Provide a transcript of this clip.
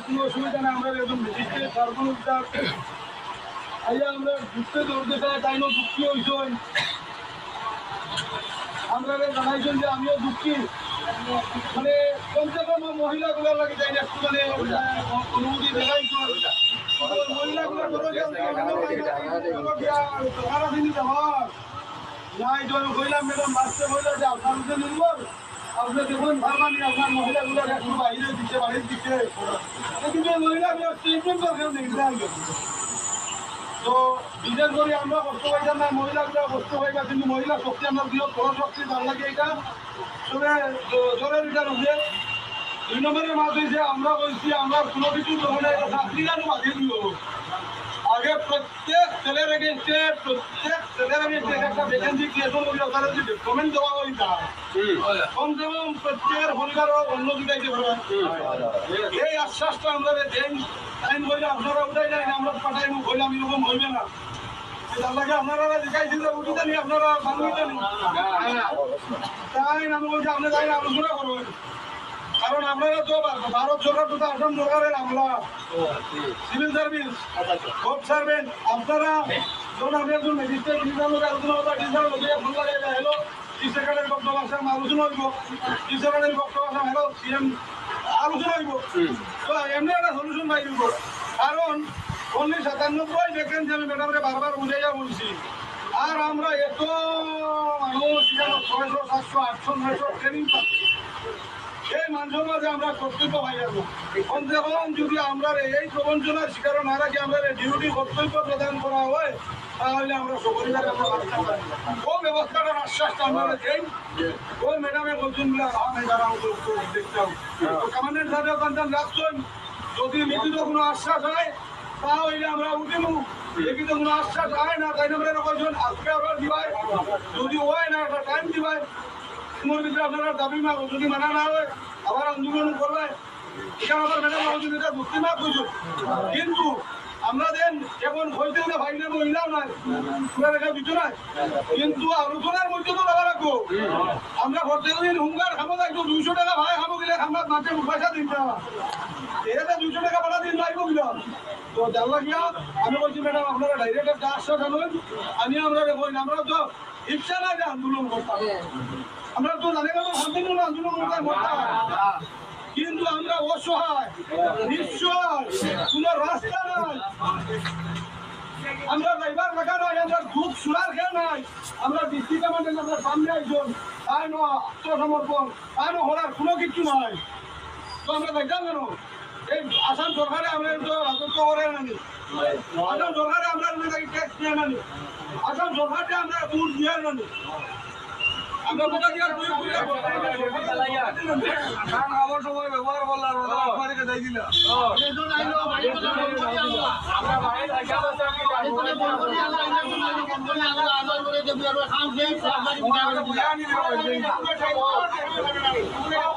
কোনো অসুবিধা নেই। আমরা একদম আমরা ঘুরতে দৌড়তে চাই, তাই না দুঃখী হয়েছেন। আমরা জানাইছেন যে আমিও দুঃখী, মানে কমসে কম মহিলাগুলোর লাগে যাই না একটু মানে অনুমতি দেখাইছেন। মহিলাগুলো নাই কইলাম ম্যাডাম বাঁচতে বললো যে আপনার উঠে নির্ভর আপনি দেখুন ভারমানি আপনার মহিলাগুলোর একটু বাইরে দিচ্ছে বাড়ির দিচ্ছে, কিন্তু মহিলাগুলো ট্রিটমেন্ট দরকার নেই। তো বিশেষ করে আমরা কষ্ট পাইতাম না, মহিলাগুলো কষ্ট পাইবা, কিন্তু মহিলা শক্তি আমরা বৃহৎ বড় শক্তি তার লাগে এটা তবে জোরের এটার উঠে। 2 নম্বরের মাছ হয়েছে আমরা বলছি আমরা কোনো কিছু ধরনের চাকরিগানও বাঁধিয়ে দিব। আগে প্রত্যেক ছেলের এগেন্স্টে একটা ভ্যাকেন্সি ক্রিয়েশন করি, ওখানে যদি ডকুমেন্ট দেওয়া হয় তা কমসে কম প্রত্যেকের পরিবারও অন্য দিকে এই আশ্বাসটা আমরা দেন। টাইম বললে আপনারা উঠাই যায় না, আমরা পাঠাই বললাম এরকম হইবে না। তার লাগে আপনারা দেখাইছেন যে উঠিতে নি আপনারা বাংলাতে নি তাই আমি বলছি আপনি তাই আলোচনা করবেন, কারণ আপনারা তো ভারত সরকার তো আসাম সরকারের আমলা সিভিল সার্ভিস কোর্ট সার্ভেন্ট। আপনারা যখন আমি একজন ম্যাজিস্ট্রেট আলোচনা করবো ডিসের লোকে ফোন লাগাই হ্যালো চিফ সেক্রেটারির বক্তব্য আসে আমি আলোচনা হইব, চিফ সেক্রেটারির বক্তব্য আসে হ্যালো সিএম আলোচনা হইব। তো এমনি একটা সলিউশন পাই দিব, কারণ অনলি 97 ভ্যাকেন্সি আমি ম্যাডামরে বারবার বুঝাইয়া বলছি। আর আমরা এত মানুষ 600 700 800 900 ট্রেনিং পাচ্ছি, এই মানুষের মাঝে আমরা কর্তব্য পাই যাবো। কমসে কম যদি আমরা এই প্রবঞ্চনার শিকার না রাখি আমরা ডিউটি কর্তব্য প্রদান করা হয়, তাহলে আমরা সকলের ও ব্যবস্থাটার আশ্বাসটা আমরা দেই। ওই ম্যাডামে বলছেন দেখতাম কমান্ডেন্ট সাহেব কান্তান রাখছেন, যদি লিখিত কোনো আশ্বাস হয় তাহলে আমরা উঠিব, লিখিত কোনো আশ্বাস হয় না তাই আমরা কয়েকজন আজকে আবার দিবাই, যদি হয় না একটা টাইম দিবাই তোমার ভিতরে আপনারা দাবি না যদি মানা না হয় আবার আন্দোলন করবে। এখানে আবার ম্যাডাম এটা বুঝতে না বুঝুন, কিন্তু আমরা দেন এখন হইতে না ভাই না মহিলাও নাই পুরা রেখা দিত না, কিন্তু আলোচনার মধ্যে তো লাগা রাখবো। আমরা প্রত্যেকদিন হুঙ্গার খাবো একটু 200 টাকা ভাই খাবো গেলে আমরা মাঠে পয়সা দিন না, এটা 200 টাকা ভাড়া দিন লাগবো গিলা। তো জানলা গিয়া আমি বলছি ম্যাডাম আপনারা ডাইরেক্ট একটা আশ্বাস আনুন, আমি আমরা দেখুন আমরা তো ইচ্ছা না যে আন্দোলন করতাম, আমরা তো জানি না শান্তিপূর্ণ আন্দোলন করতাম, কিন্তু আমরা অসহায় নিশ্চয় কোনো রাস্তা নাই, আমরা ড্রাইভার লেখা নাই, আমরা খুব সুরার খেয়ে নাই, আমরা ডিস্ট্রিক্ট কমান্ডেন্ট আমরা সামনে একজন তাই না আত্মসমর্পণ তাই না হওয়ার কোনো কিছু নাই। তো আমরা দেখলাম কেন এই আসাম সরকারে আমরা তো রাজত্ব করে নানি, আসাম সরকারে আমরা ট্যাক্স নিয়ে নানি, আসাম সরকারকে আমরা বুঝ দিয়ে নানি, আমরা কথা কি আর আমার সময় ব্যবহার করলাম আপনাদেরকে যাই দিলা আমরা